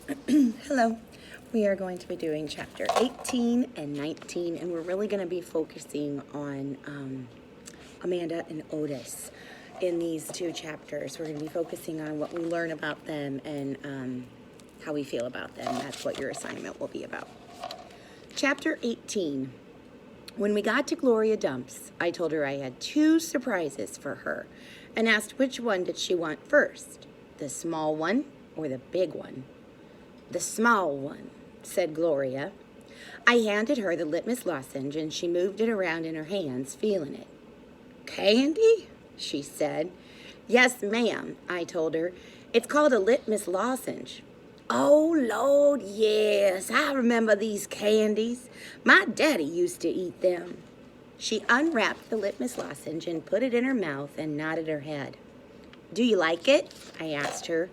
Hello. We are going to be doing chapter 18 and 19, and we're really going to be focusing on Amanda and Otis in these two chapters. We're going to be focusing on what we learn about them and how we feel about them. That's what your assignment will be about. Chapter 18. When we got to Gloria Dump's, I told her I had 2 surprises for her and asked which one did she want first, the small one or the big one. The small one, said Gloria. I handed her the litmus lozenge and she moved it around in her hands, feeling it. Candy? She said. Yes, ma'am, I told her. It's called a litmus lozenge. Oh, Lord, yes, I remember these candies. My daddy used to eat them. She unwrapped the litmus lozenge and put it in her mouth and nodded her head. Do you like it? I asked her.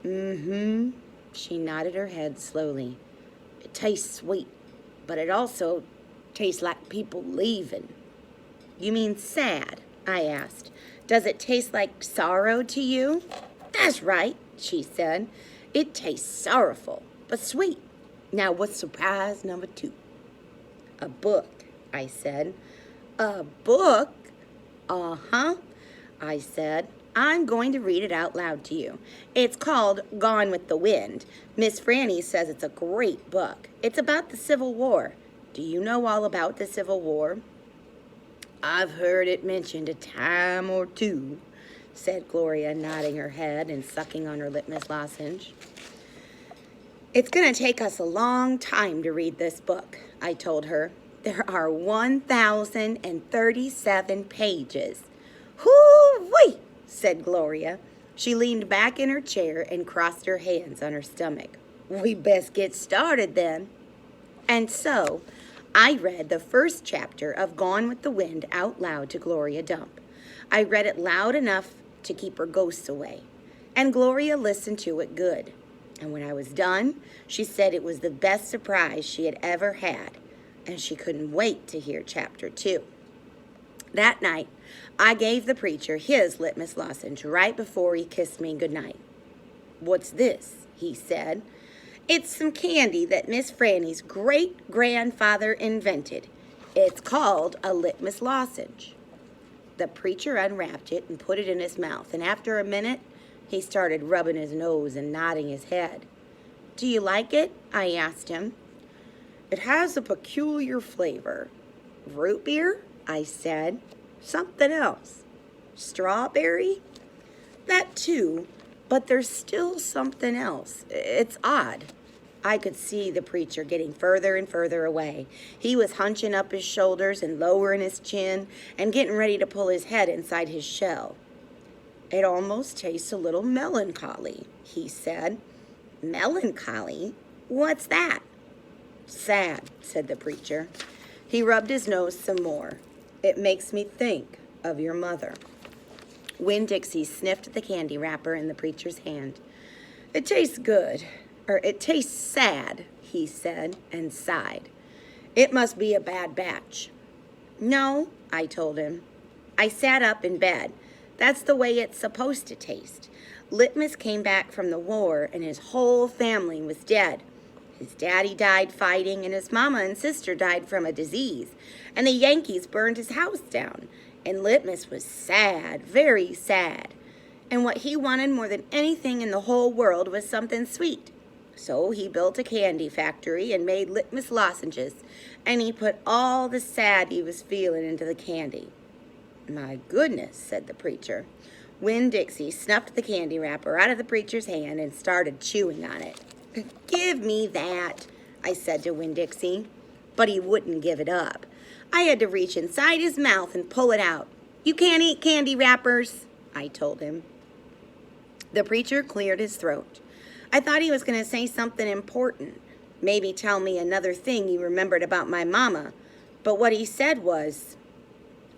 Mm-hmm. She nodded her head slowly. It tastes sweet, but it also tastes like people leaving. You mean sad? I asked. Does it taste like sorrow to you? That's right, she said. It tastes sorrowful, but sweet. Now what's surprise number 2? A book, I said. A book? Uh-huh, I said. I'm going to read it out loud to you. It's called Gone with the Wind. Miss Franny says it's a great book. It's about the Civil War. Do you know all about the Civil War? I've heard it mentioned a time or 2, said Gloria, nodding her head and sucking on her litmus lozenge. It's going to take us a long time to read this book, I told her. There are 1,037 pages. Hoo-wee! Said Gloria. She leaned back in her chair and crossed her hands on her stomach. We best get started then. And so, I read the first chapter of Gone with the Wind out loud to Gloria Dump. I read it loud enough to keep her ghosts away, and Gloria listened to it good. And when I was done, she said it was the best surprise she had ever had, and she couldn't wait to hear chapter 2. That night, I gave the preacher his litmus lozenge right before he kissed me goodnight. What's this? He said. It's some candy that Miss Franny's great-grandfather invented. It's called a litmus lozenge. The preacher unwrapped it and put it in his mouth, and after a minute, he started rubbing his nose and nodding his head. Do you like it? I asked him. It has a peculiar flavor. Root beer? I said. Something else. Strawberry? That too, but there's still something else. It's odd. I could see the preacher getting further and further away. He was hunching up his shoulders and lowering his chin and getting ready to pull his head inside his shell. It almost tastes a little melancholy, he said. Melancholy? What's that? Sad, said the preacher. He rubbed his nose some more. It makes me think of your mother. Winn Dixie sniffed the candy wrapper in the preacher's hand. It tastes good, or it tastes sad, he said, and sighed. It must be a bad batch. No, I told him. I sat up in bed. That's the way it's supposed to taste. Litmus came back from the war, and his whole family was dead. His daddy died fighting, and his mama and sister died from a disease, and the Yankees burned his house down, and Litmus was sad, very sad. And what he wanted more than anything in the whole world was something sweet. So he built a candy factory and made litmus lozenges, and he put all the sad he was feeling into the candy. My goodness, said the preacher. Winn Dixie snuffed the candy wrapper out of the preacher's hand and started chewing on it. Give me that, I said to Winn Dixie. But he wouldn't give it up. I had to reach inside his mouth and pull it out. You can't eat candy wrappers, I told him. The preacher cleared his throat. I thought he was going to say something important, maybe tell me another thing he remembered about my mama. But what he said was,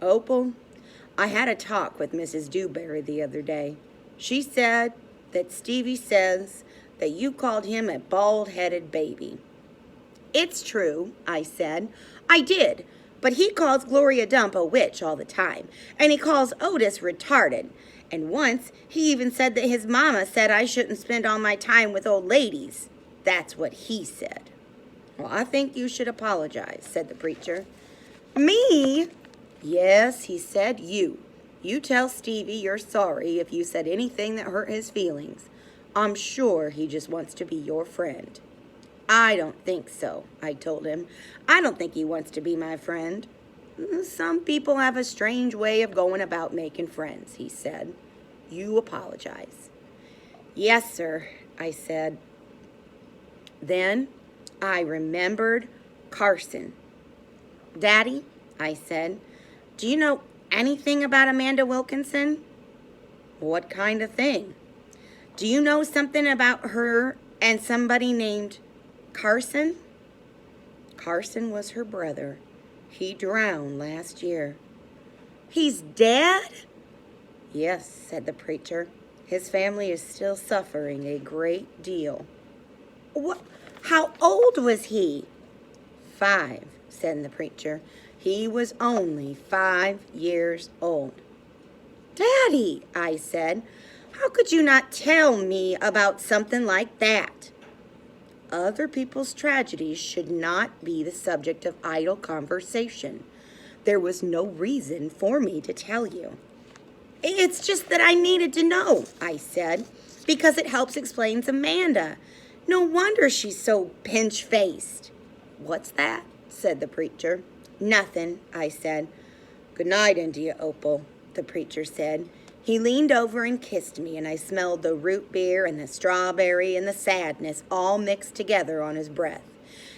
Opal, I had a talk with Mrs. Dewberry the other day. She said that Stevie says that you called him a bald-headed baby. It's true, I said. I did, but he calls Gloria Dump a witch all the time, and he calls Otis retarded. And once, he even said that his mama said I shouldn't spend all my time with old ladies. That's what he said. Well, I think you should apologize, said the preacher. Me? Yes, he said, you. You tell Stevie you're sorry if you said anything that hurt his feelings. I'm sure he just wants to be your friend. I don't think so, I told him. I don't think he wants to be my friend. Some people have a strange way of going about making friends, he said. You apologize. Yes, sir, I said. Then I remembered Carson. Daddy, I said, do you know anything about Amanda Wilkinson? What kind of thing? Do you know something about her and somebody named Carson? Carson was her brother. He drowned last year. He's dead? Yes, said the preacher. His family is still suffering a great deal. What? How old was he? 5, said the preacher. He was only 5 years old. Daddy, I said, how could you not tell me about something like that? Other people's tragedies should not be the subject of idle conversation. There was no reason for me to tell you. It's just that I needed to know, I said, because it helps explain Amanda. No wonder she's so pinch-faced. What's that? Said the preacher. Nothing, I said. Good night, India Opal, the preacher said. He leaned over and kissed me, and I smelled the root beer and the strawberry and the sadness all mixed together on his breath.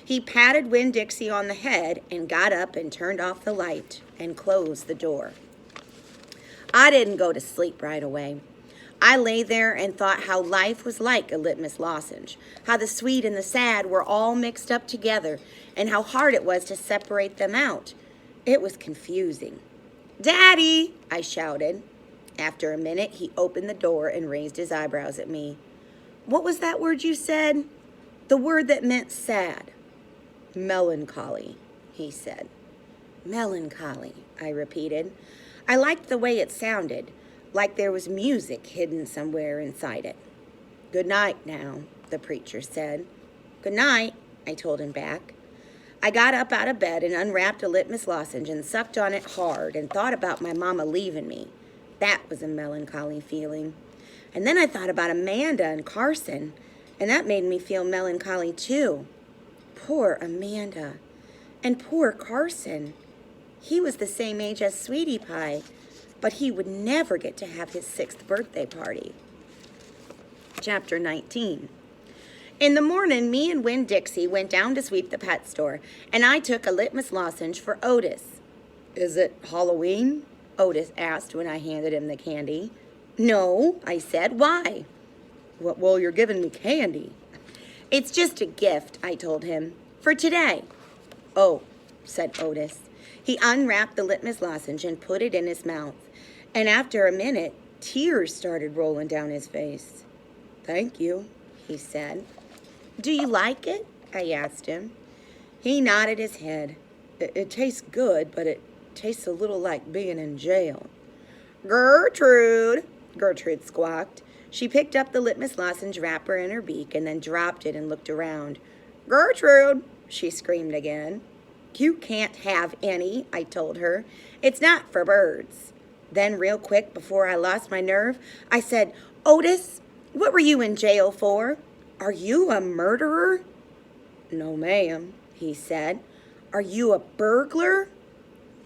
He patted Winn Dixie on the head and got up and turned off the light and closed the door. I didn't go to sleep right away. I lay there and thought how life was like a litmus lozenge, how the sweet and the sad were all mixed up together, and how hard it was to separate them out. It was confusing. Daddy, I shouted. After a minute, he opened the door and raised his eyebrows at me. What was that word you said? The word that meant sad. Melancholy, he said. Melancholy, I repeated. I liked the way it sounded, like there was music hidden somewhere inside it. Good night now, the preacher said. Good night, I told him back. I got up out of bed and unwrapped a litmus lozenge and sucked on it hard and thought about my mama leaving me. That was a melancholy feeling. And then I thought about Amanda and Carson, and that made me feel melancholy too. Poor Amanda. And poor Carson. He was the same age as Sweetie Pie, but he would never get to have his 6th birthday party. Chapter 19. In the morning, me and Winn Dixie went down to sweep the pet store, and I took a litmus lozenge for Otis. Is it Halloween? Otis asked when I handed him the candy. No, I said. Why? Well, you're giving me candy. It's just a gift, I told him, for today. Oh, said Otis. He unwrapped the litmus lozenge and put it in his mouth, and after a minute, tears started rolling down his face. Thank you, he said. Do you like it? I asked him. He nodded his head. It tastes good, but it tastes a little like being in jail. Gertrude squawked. She picked up the litmus lozenge wrapper in her beak and then dropped it and looked around. Gertrude, she screamed again. You can't have any, I told her. It's not for birds. Then real quick, before I lost my nerve, I said, Otis, what were you in jail for? Are you a murderer? No, ma'am, he said. Are you a burglar?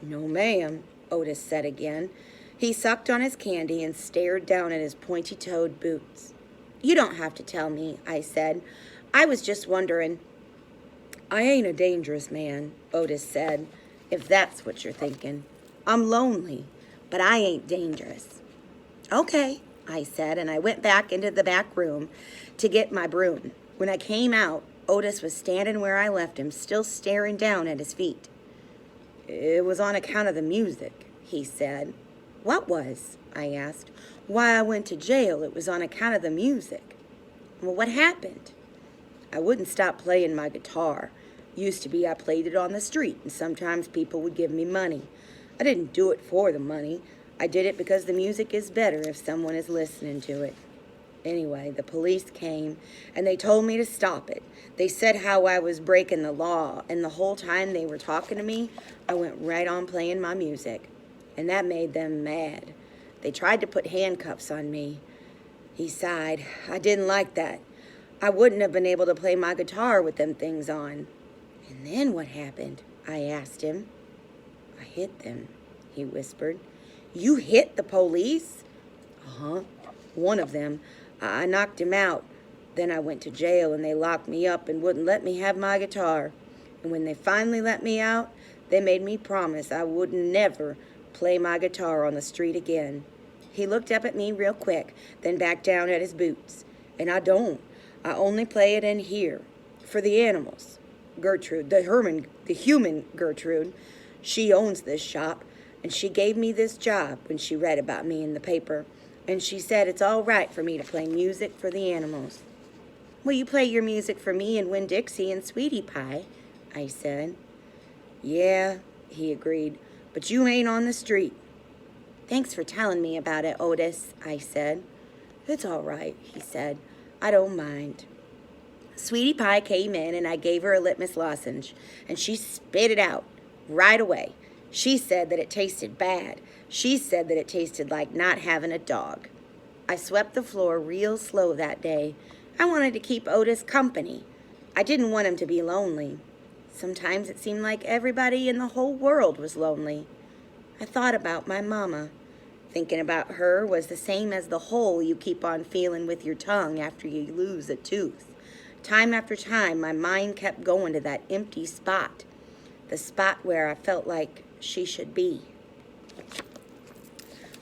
No, ma'am, Otis said again. He sucked on his candy and stared down at his pointy-toed boots. You don't have to tell me, I said. I was just wondering. I ain't a dangerous man, Otis said, if that's what you're thinking. I'm lonely, but I ain't dangerous. Okay, I said, and I went back into the back room to get my broom. When I came out, Otis was standing where I left him, still staring down at his feet. It was on account of the music, he said. What was? I asked. Why I went to jail. It was on account of the music. Well, what happened? I wouldn't stop playing my guitar. Used to be I played it on the street, and sometimes people would give me money. I didn't do it for the money. I did it because the music is better if someone is listening to it. Anyway, the police came and they told me to stop it. They said how I was breaking the law, and the whole time they were talking to me, I went right on playing my music. And that made them mad. They tried to put handcuffs on me. He sighed. I didn't like that. I wouldn't have been able to play my guitar with them things on. And then what happened? I asked him. I hit them, he whispered. You hit the police? Uh-huh. One of them. I knocked him out. Then I went to jail and they locked me up and wouldn't let me have my guitar. And when they finally let me out, they made me promise I would never play my guitar on the street again. He looked up at me real quick, then back down at his boots. And I don't. I only play it in here. For the animals. Gertrude, the human Gertrude, she owns this shop, and she gave me this job when she read about me in the paper. And she said it's all right for me to play music for the animals. Will you play your music for me and Winn, Dixie, and Sweetie Pie? I said. Yeah, he agreed, but you ain't on the street. Thanks for telling me about it, Otis, I said. It's all right, he said. I don't mind. Sweetie Pie came in and I gave her a litmus lozenge, and she spit it out right away. She said that it tasted bad. She said that it tasted like not having a dog. I swept the floor real slow that day. I wanted to keep Otis company. I didn't want him to be lonely. Sometimes it seemed like everybody in the whole world was lonely. I thought about my mama. Thinking about her was the same as the hole you keep on feeling with your tongue after you lose a tooth. Time after time, my mind kept going to that empty spot, the spot where I felt like she should be.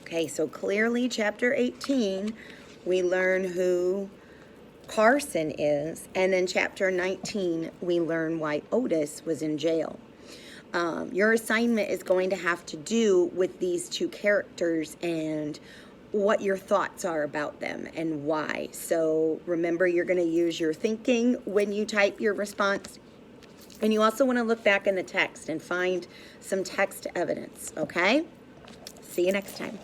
Okay, so clearly, chapter 18, we learn who Carson is, and then chapter 19, we learn why Otis was in jail. Your assignment is going to have to do with these two characters and what your thoughts are about them and why. So remember, you're going to use your thinking when you type your response. And you also want to look back in the text and find some text evidence, okay? See you next time.